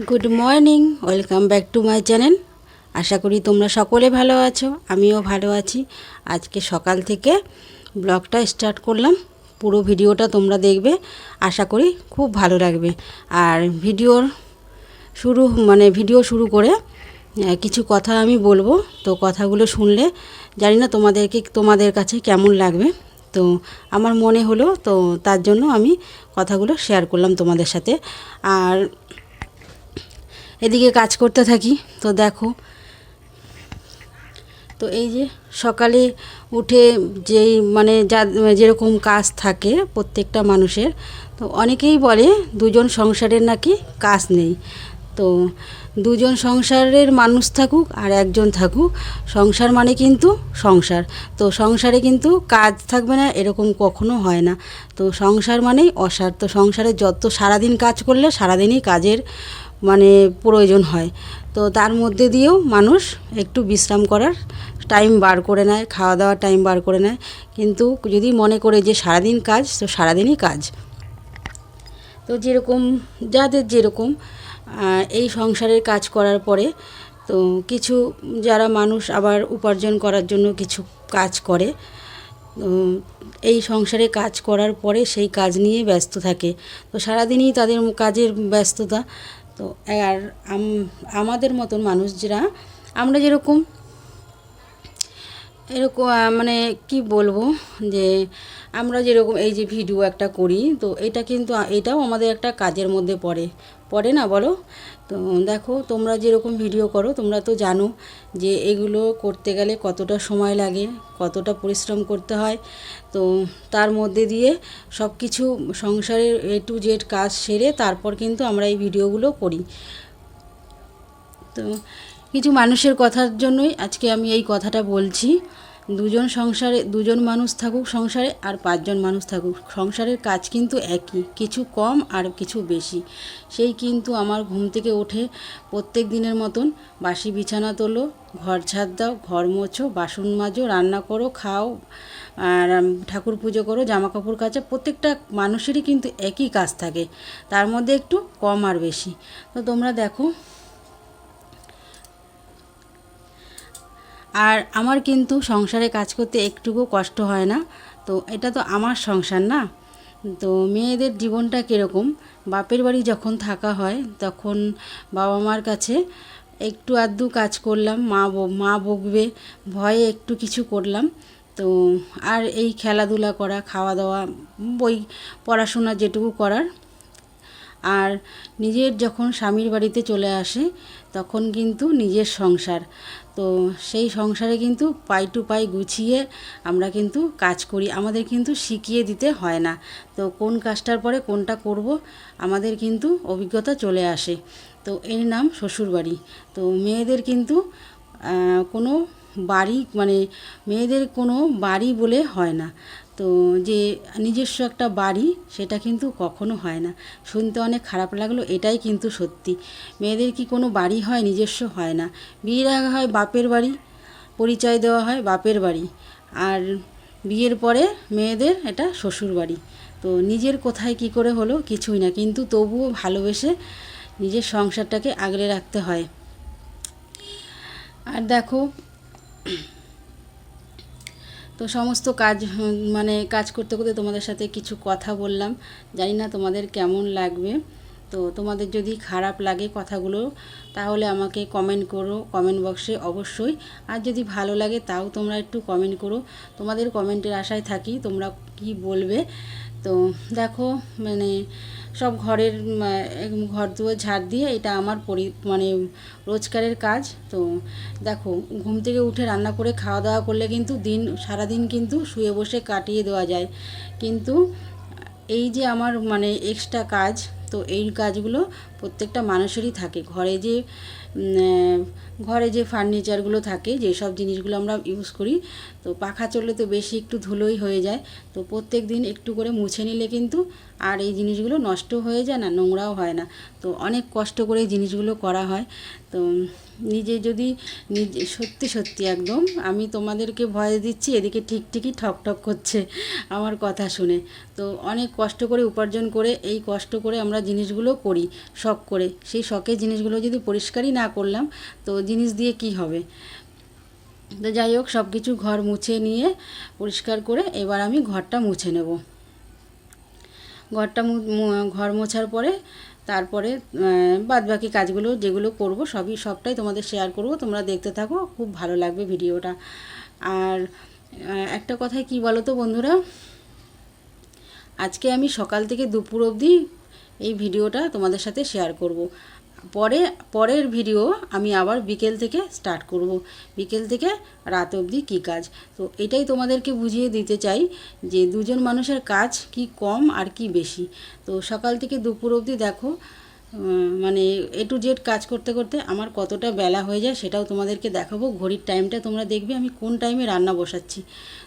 Good morning, welcome back to my channel. আশা করি তোমরা সকলে ভালো আছো, আমিও ভালো আছি। আজকে সকাল থেকে ব্লগটা স্টার্ট করলাম, পুরো ভিডিওটা তোমরা দেখবে, আশা করি খুব ভালো লাগবে। আর ভিডিও শুরু করে কিছু কথা আমি বলবো, তো কথাগুলো শুনলে জানি না তোমাদের কাছে কেমন লাগবে। তো আমার মনে হলো, তো তার জন্য আমি কথাগুলো শেয়ার করলাম তোমাদের সাথে। আর এদিকে কাজ করতে থাকি। তো দেখো, তো এই যে সকালে উঠে যেরকম কাজ থাকে প্রত্যেকটা মানুষের, তো অনেকেই বলে দুজন সংসারের নাকি কাজ নেই। তো দুজন সংসারের মানুষ থাকুক আর একজন থাকুক, সংসার মানে কিন্তু সংসার। তো সংসারে কিন্তু কাজ থাকবে না এরকম কখনো হয় না। তো সংসার মানেই অসার। তো সংসারে যত সারাদিন কাজ করলে সারাদিনই কাজের প্রয়োজন হয়। তো তার মধ্যে দিয়েও মানুষ একটু বিশ্রাম করার টাইম বার করে নেয়, খাওয়া দাওয়ার টাইম বার করে নেয়। কিন্তু যদি মনে করে যে সারাদিন কাজ, তো সারাদিনই কাজ। তো যাদের যেরকম এই সংসারের কাজ করার পরে, তো কিছু যারা মানুষ আবার উপার্জন করার জন্য কিছু কাজ করে, এই সংসারে কাজ করার পরে সেই কাজ নিয়ে ব্যস্ত থাকে। তো সারাদিনই তাদের কাজের ব্যস্ততা। তো আর আমাদের মতন মানুষরা, আমরা এরকম কি বলবো, যে আমরা যেরকম এই যে ভিডিও একটা করি, তো এটাও আমাদের একটা কাজের মধ্যে পড়ে না বলো? তো দেখো, তোমরা যেরকম ভিডিও করো, তোমরা তো জানো যে এগুলো করতে গেলে কতটা সময় লাগে, কতটা পরিশ্রম করতে হয়। তো তার মধ্যে দিয়ে সব কিছু সংসারের A to Z কাজ সেরে তারপর কিন্তু আমরা এই ভিডিওগুলো করি। তো কিছু মানুষের কথার জন্যই আজকে আমি এই কথাটা বলছি। দুজন মানুষ থাকুক সংসারে আর 5 জন মানুষ থাকুক, সংসারের কাজ কিন্তু একই, কিছু কম আর কিছু বেশি। সেই কিন্তু আমার ঘুম থেকে উঠে প্রত্যেক দিনের মতন বাসি বিছানা তোলো, ঘর ঝাড় দাও, ঘর মোছো, বাসন মাজো, রান্না করো, খাও, আর ঠাকুর পুজো করো, জামা কাপড় কাচা, প্রত্যেকটা মানুষেরই কিন্তু একই কাজ থাকে, তার মধ্যে একটু কম আর বেশি। তো তোমরা দেখো, আর আমার কিন্তু সংসারে কাজ করতে একটুকু কষ্ট হয় না। তো এটা তো আমার সংসার না। তো মেয়েদের জীবনটা কীরকম, বাপের বাড়ি যখন থাকা হয় তখন বাবা মার কাছে একটু আধটু কাজ করলাম, মা বকবে ভয়ে একটু কিছু করলাম। তো আর এই খেলাধুলা করা, খাওয়া দাওয়া, বই পড়াশোনা যেটুকু করার। আর নিজের যখন স্বামীর বাড়িতে চলে আসে, তখন কিন্তু নিজের সংসার। তো সেই সংসারে কিন্তু পাই টু পাই গুছিয়ে আমরা কিন্তু কাজ করি, আমাদের কিন্তু শিখিয়ে দিতে হয় না। তো কোন কাজটার পরে কোনটা করব আমাদের কিন্তু অভিজ্ঞতা চলে আসে। তো এর নাম শ্বশুরবাড়ি। তো মেয়েদের কিন্তু কোনো মেয়েদের কোনো বাড়ি বলে হয় না। তো যে নিজস্ব একটা বাড়ি, সেটা কিন্তু কখনো হয় না। শুনতে অনেক খারাপ লাগলো, এটাই কিন্তু সত্যি। মেয়েদের কি কোনো বাড়ি হয়? নিজস্ব হয় না। বিয়ের আগে হয় বাপের বাড়ি, পরিচয় দেওয়া হয় বাপের বাড়ি, আর বিয়ের পরে মেয়েদের এটা শ্বশুর বাড়ি। তো নিজের কোথায় কি করে হলো কিছুই না, কিন্তু তবুও ভালোবেসে নিজের সংসারটাকে আগলে রাখতে হয়। আর দেখো, তো সমস্ত কাজ করতে করতে তোমাদের সাথে কিছু কথা বললাম, জানি না তোমাদের কেমন লাগবে। তো তোমাদের যদি খারাপ লাগে কথাগুলো, তাহলে আমাকে কমেন্ট করো কমেন্ট বক্সে অবশ্যই। আর যদি ভালো লাগে তাও তোমরা একটু কমেন্ট করো, তোমাদের কমেন্টের আশায় থাকি, তোমরা কি বলবে। তো দেখো, সব ঘর দুয়ার ঝাড় দিয়ে, এটা আমার রোজকারের কাজ। তো দেখো, ঘুম থেকে উঠে রান্না করে খাওয়া দাওয়া করলে কিন্তু সারাদিন কিন্তু শুয়ে বসে কাটিয়ে দেওয়া যায়। কিন্তু এই যে আমার এক্সট্রা কাজ, তো এই কাজগুলো প্রত্যেকটা মানুষেরই থাকে। ঘরে যে ফার্নিচারগুলো থাকে, যেসব জিনিসগুলো আমরা ইউজ করি, তো পাখা চললে তো বেশি একটু ধুলোই হয়ে যায়। তো প্রত্যেক দিন একটু করে মুছে নিলে কিন্তু আর এই জিনিসগুলো নষ্ট হয়ে যায় না, নোংরাও হয় না। তো অনেক কষ্ট করে এই জিনিসগুলো করা হয়। তো নিজে যদি নিজে সত্যি সত্যি একদম আমি তোমাদেরকে ভয় দিচ্ছি, এদিকে ঠিকই ঠক ঠক করছে আমার কথা শুনে। তো অনেক কষ্ট করে উপার্জন করে এই কষ্ট করে আমরা জিনিসগুলো করি শখ করে, সেই শখের জিনিসগুলো যদি পরিষ্কারই না করলাম তো জিনিস দিয়ে কি হবে। তো যাই হোক, সব কিছু ঘর মুছে নিয়ে পরিষ্কার করে এবার আমি ঘরটা মুছে নেব। ঘরটা ঘর মোছার পরে তারপরে বাদবাকি কাজগুলো যেগুলো করব সবটাই তোমাদের শেয়ার করব, তোমরা দেখতে থাকো, খুব ভালো লাগবে ভিডিওটা। আর একটা কথাই কি বলো তো বন্ধুরা, আজকে আমি সকাল থেকে দুপুর অবধি এই ভিডিওটা তোমাদের সাথে শেয়ার করব। পরের ভিডিও আমি আবার বিকেল থেকে স্টার্ট করব, বিকেল থেকে রাত অবধি কী কাজ। তো এটাই তোমাদেরকে বুঝিয়ে দিতে চাই যে দুজন মানুষের কাজ কি কম আর কি বেশি। তো সকাল থেকে দুপুর অবধি দেখো মানে A to Z কাজ করতে করতে আমার কতটা বেলা হয়ে যায় সেটাও তোমাদেরকে দেখাবো। ঘড়ির টাইমটা তোমরা দেখবে আমি কোন টাইমে রান্না বসাচ্ছি।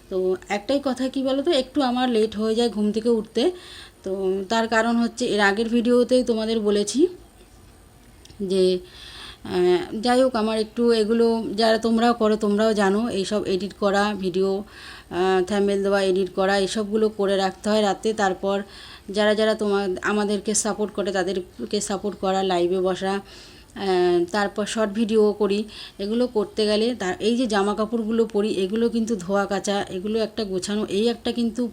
তো একটাই কথা কি বলো তো, একটু আমার লেট হয়ে যায় ঘুম থেকে উঠতে। তো তার কারণ হচ্ছে এর আগের ভিডিওতেই তোমাদের বলেছি যে যাই হোক, আমার একটু এগুলো যারা তোমরাও করো তোমরাও জানো, এইসব এডিট করা ভিডিও, থাম্বনেল দেওয়া, এডিট করা, এসবগুলো করে রাখতে হয় রাতে। তারপর যারা আমাদেরকে সাপোর্ট করে তাদেরকে সাপোর্ট করা, লাইভে বসা, তারপর শর্ট ভিডিও করি। এগুলো করতে গেলে এই যে জামা কাপড়গুলো পরি এগুলো কিন্তু ধোয়া কাচা, এগুলো একটা গোছানো, এই একটা কিন্তু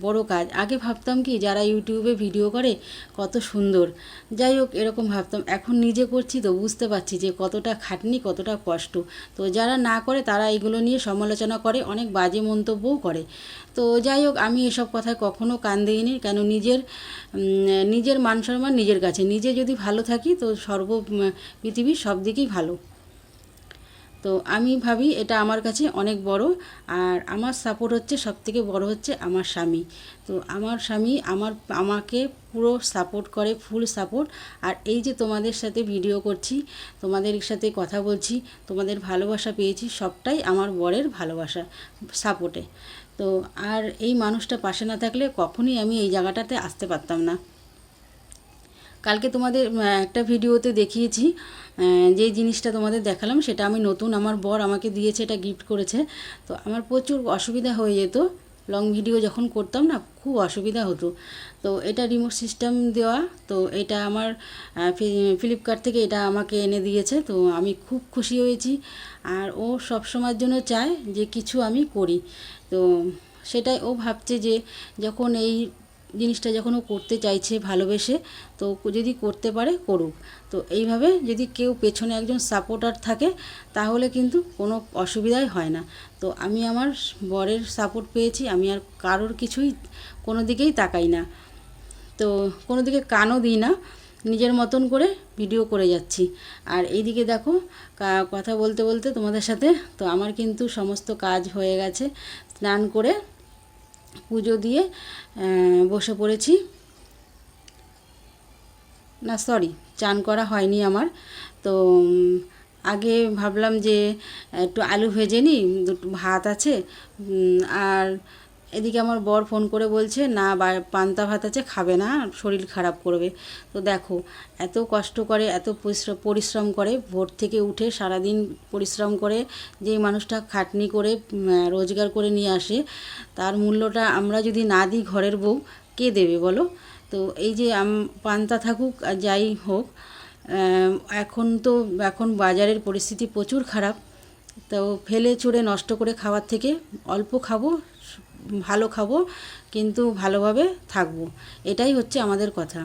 বড় কাজ। আগে ভাবতাম কি যারা ইউটিউবে ভিডিও করে কত সুন্দর, যাই হোক এরকম ভাবতাম। এখন নিজে করছি তো বুঝতে পারছি যে কতটা খাটনি, কতটা কষ্ট। তো যারা না করে তারা এগুলো নিয়ে সমালোচনা করে, অনেক বাজে মন্তব্যও করে। তো যাই হোক, আমি এসব কথায় কখনো কান দিইনি, কেন নিজের মান সম্মান নিজের কাছে। নিজে যদি ভালো থাকি তো পৃথিবীর সব দিকেই ভালো। তো আমি ভাবি এটা আমার কাছে অনেক বড়। আর আমার সাপোর্ট হচ্ছে সবথেকে বড় হচ্ছে আমার স্বামী। তো আমার স্বামী আমাকে পুরো সাপোর্ট করে, ফুল সাপোর্ট। আর এই যে তোমাদের সাথে ভিডিও করছি, তোমাদের সাথে কথা বলছি, তোমাদের ভালোবাসা পেয়েছি, সবটাই আমার বরের ভালোবাসা, সাপোর্টে। তো আর এই মানুষটা পাশে না থাকলে কখনোই আমি এই জায়গাটাতে আসতে পারতাম না। কালকে তোমাদের একটা ভিডিওতে দেখিয়েছি, যেই জিনিসটা তোমাদের দেখালাম সেটা আমি নতুন, আমার বর আমাকে দিয়েছে, এটা গিফট করেছে। তো আমার প্রচুর অসুবিধা হয়ে যেত, লং ভিডিও যখন করতাম না খুব অসুবিধা হতো। তো এটা রিমোট সিস্টেম দেওয়া, তো এটা আমার ফ্লিপকার্ট থেকে এটা আমাকে এনে দিয়েছে। তো আমি খুব খুশি হয়েছি। আর ও সবসময়ের জন্য চায় যে কিছু আমি করি। তো সেটাই ও ভাবছে যে যখন এই জিনিসটা যখন ও করতে চাইছে ভালোবেসে, তো যদি করতে পারে করুক। তো এইভাবে যদি কেউ পেছনে একজন সাপোর্টার থাকে তাহলে কিন্তু কোনো অসুবিধাই হয় না। তো আমি আমার বরের সাপোর্ট পেয়েছি, আমি আর কারোর কিছুই কোনো দিকেই তাকাই না, তো কোনো দিকে কানও দিই না, নিজের মতন করে ভিডিও করে যাচ্ছি। আর এইদিকে দেখো কথা বলতে বলতে তোমাদের সাথে, তো আমার কিন্তু সমস্ত কাজ হয়ে গেছে, স্নান করে পুজো দিয়ে বসে পড়েছি। না সরি, চান করা হয়নি আমার। তো আগে ভাবলাম যে একটু আলু ভেজে নিই, দুটো ভাত আছে। আর এদিকে আমার বর ফোন করে বলছে না পান্তা ভাত আছে, খাবে না, শরীর খারাপ করবে। তো দেখো এত কষ্ট করে, এত পরিশ্রম করে, ভোর থেকে উঠে সারাদিন পরিশ্রম করে যেই মানুষটা খাটনি করে রোজগার করে নিয়ে আসে, তার মূল্যটা আমরা যদি না দিই ঘরের বউ, কে দেবে বলো। তো এই যে পান্তা থাকুক আর যাই হোক, এখন বাজারের পরিস্থিতি প্রচুর খারাপ। তো ফেলে ছুঁড়ে নষ্ট করে খাওয়ার থেকে অল্প খাবো, ভালো খাবো, কিন্তু ভালোভাবে থাকবো, এটাই হচ্ছে আমাদের কথা।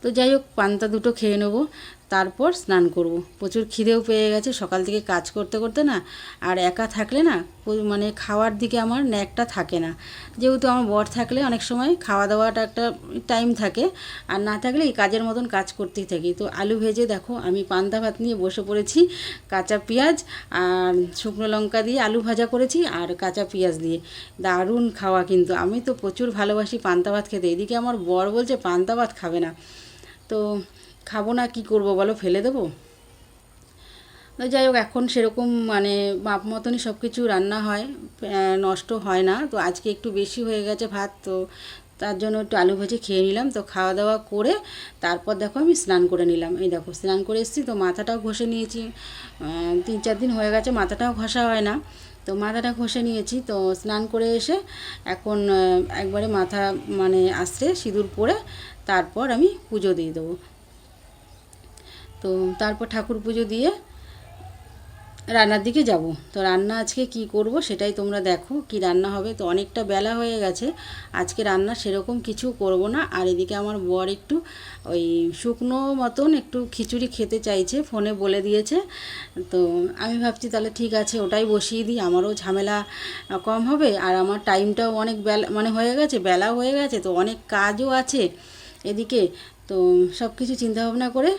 তো যাই হোক, পান্তা দুটো খেয়ে নেবো, তারপর স্নান করব। প্রচুর খিদেও পেয়ে গেছে সকাল থেকে কাজ করতে করতে না। আর একা থাকলে না মানে খাওয়ার দিকে আমার ন্যাকটা থাকে না। যেহেতু আমার বর থাকলে অনেক সময় খাওয়া দাওয়াটা একটা টাইম থাকে, আর না থাকলে এই কাজের মতন কাজ করতেই থাকি। তো আলু ভেজে দেখো আমি পান্তা ভাত নিয়ে বসে পড়েছি, কাঁচা পেঁয়াজ আর শুকনো লঙ্কা দিয়ে আলু ভাজা করেছি আর কাঁচা পেঁয়াজ দিয়ে, দারুণ খাওয়া। কিন্তু আমি তো প্রচুর ভালোবাসি পান্তা ভাত খেতে। এদিকে আমার বর বলছে পান্তা ভাত খাবে না, তো খাবো না, কি করব বলো, ফেলে দেবো? যাই হোক, এখন সেরকম মানে মাপ মতনই সব কিছু রান্না হয়, নষ্ট হয় না। তো আজকে একটু বেশি হয়ে গেছে ভাত, তো তার জন্য একটু আলু ভাজি খেয়ে নিলাম। তো খাওয়া দাওয়া করে তারপর দেখো আমি স্নান করে নিলাম। এই দেখো স্নান করে এসেছি, তো মাথাটাও ঘষে নিয়েছি। 3-4 দিন হয়ে গেছে মাথাটাও ঘষা হয় না, তো মাথাটা ঘষে নিয়েছি। তো স্নান করে এসে এখন একবারে মাথা মানে আশ্রে সিঁদুর পরে তারপর আমি পুজো দিয়ে দেবো। তো তারপর ঠাকুর পুজো দিয়ে রান্নার দিকে যাব। তো রান্না আজকে কি করব সেটাই তোমরা দেখো, কি রান্না হবে। তো অনেকটা বেলা হয়ে গেছে, আজকে রান্না সেরকম কিছু করব না। আর এদিকে আমার বর একটু ওই শুকনো মতন একটু খিচুড়ি খেতে চাইছে, ফোনে বলে দিয়েছে। তো আমি ভাবছি তাহলে ঠিক আছে ওটাই বসিয়ে দিই, আমারও ঝামেলা কম হবে। আর আমার টাইমটাও অনেক বেলা মানে হয়ে গেছে, বেলাও হয়ে গেছে, তো অনেক কাজও আছে এদিকে। তো সব কিছু চিন্তাভাবনা করে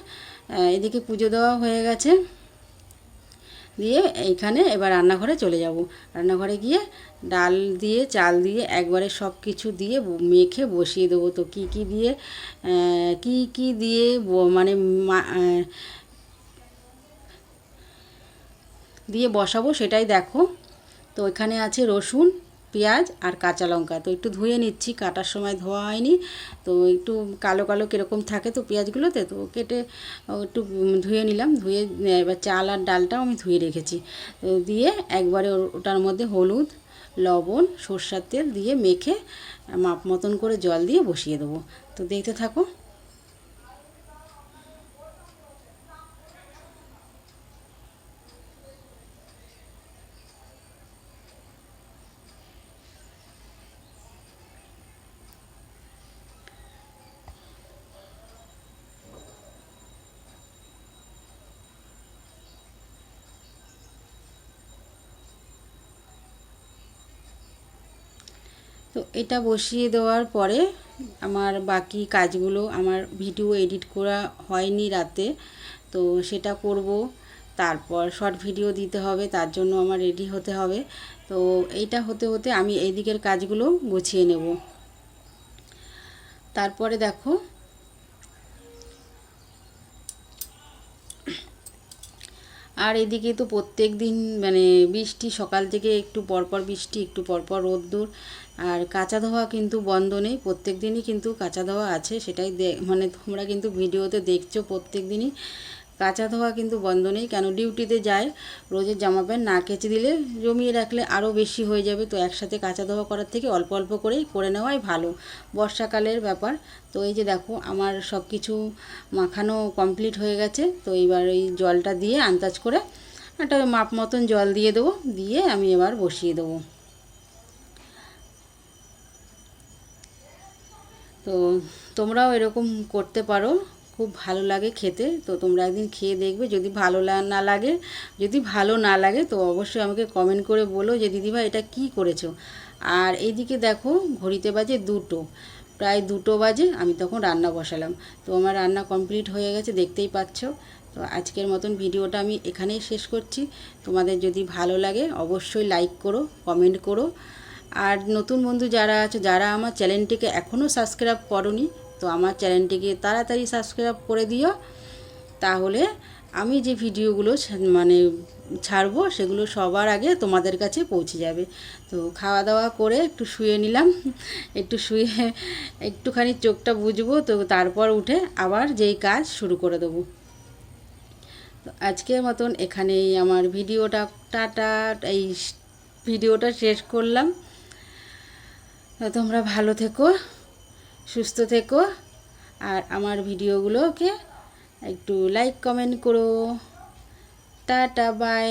এদিকে পুজো দেওয়া হয়ে গেছে, দিয়ে এইখানে এবার রান্নাঘরে চলে যাব। রান্নাঘরে গিয়ে ডাল দিয়ে চাল দিয়ে একবারে সব কিছু দিয়ে মেখে বসিয়ে দেবো। তো কি কি দিয়ে কি দিয়ে মানে দিয়ে বসাবো সেটাই দেখো। তো এখানে আছে রসুন, পেঁয়াজ আর কাঁচা লঙ্কা। তো একটু ধুয়ে নিচ্ছি, কাটার সময় ধোয়া হয়নি, তো একটু কালো কালো কীরকম থাকে তো পেঁয়াজগুলোতে, তো কেটে একটু ধুয়ে নিলাম। ধুয়ে এবার চাল আর ডালটাও আমি ধুয়ে রেখেছি। তো দিয়ে একবারে ওটার মধ্যে হলুদ, লবণ, সরষের তেল দিয়ে মেখে মাপ মতন করে জল দিয়ে বসিয়ে দেবো। তো দেখতে থাকো। তো এটা বসিয়ে দেওয়ার পরে আমার বাকি কাজগুলো, আমার ভিডিও এডিট করা হয়নি রাতে, তো সেটা করব। তারপর শর্ট ভিডিও দিতে হবে, তার জন্য আমার রেডি হতে হবে। তো এইটা হতে হতে আমি এই দিকের কাজগুলো গুছিয়ে নেব। তারপরে দেখো আর এদিকে তো প্রত্যেক দিন মানে বৃষ্টি, সকাল থেকে একটু পরপর বৃষ্টি, একটু পরপর রোদ্দুর। আর কাঁচা ধোয়া কিন্তু বন্ধ নেই, প্রত্যেক দিনই কিন্তু কাঁচা ধোয়া আছে। সেটাই মানে তোমরা কিন্তু ভিডিওতে দেখছো প্রত্যেক দিনই কাঁচা ধোয়া কিন্তু বন্ধ নেই। কেন ডিউটিতে যায়, রোজের জামা প্যান্ট না কেচে দিলে জমিয়ে রাখলে আরও বেশি হয়ে যাবে। তো একসাথে কাঁচা ধোয়া করার থেকে অল্প অল্প করেই করে নেওয়াই ভালো, বর্ষাকালের ব্যাপার। তো এই যে দেখো আমার সব কিছু মাখানো কমপ্লিট হয়ে গেছে। তো এবার এই জলটা দিয়ে আন্দাজ করে একটা মাপ মতন জল দিয়ে দেবো, দিয়ে আমি এবার বসিয়ে দেবো। তো তোমরাও এরকম করতে পারো, খুব ভালো লাগে খেতে। তো তোমরা একদিন খেয়ে দেখবে, যদি ভালো না লাগে, যদি ভালো না লাগে তো অবশ্যই আমাকে কমেন্ট করে বলো যে দিদিভাই এটা কি করেছো। আর এইদিকে দেখো ঘড়িতে বাজে 2টো, প্রায় 2টো বাজে, আমি তখন রান্না বসালাম। তো আমার রান্না কমপ্লিট হয়ে গেছে, দেখতেই পাচ্ছ। তো আজকের মতন ভিডিওটা আমি এখানেই শেষ করছি। তোমাদের যদি ভালো লাগে অবশ্যই লাইক করো, কমেন্ট করো। আর নতুন বন্ধু যারা আছে, যারা আমার চ্যানেলটিকে এখনও সাবস্ক্রাইব করোনি, তো আমার চ্যানেলটিকে তাড়াতাড়ি সাবস্ক্রাইব করে দিও। তাহলে আমি যে ভিডিওগুলো মানে ছাড়বো সেগুলো সবার আগে তোমাদের কাছে পৌঁছে যাবে। তো খাওয়া দাওয়া করে একটু শুয়ে নিলাম, একটু শুয়ে একটুখানি চোখটা বুজবো, তো তারপর উঠে আবার যেই কাজ শুরু করে দেবো। তো আজকের মতন এখানেই আমার ভিডিওটা টাটা, এই ভিডিওটা শেষ করলাম। তোমরা ভালো থেকো, সুস্থ থেকো, আর আমার ভিডিওগুলোকে একটু লাইক কমেন্ট করো। Tata, by.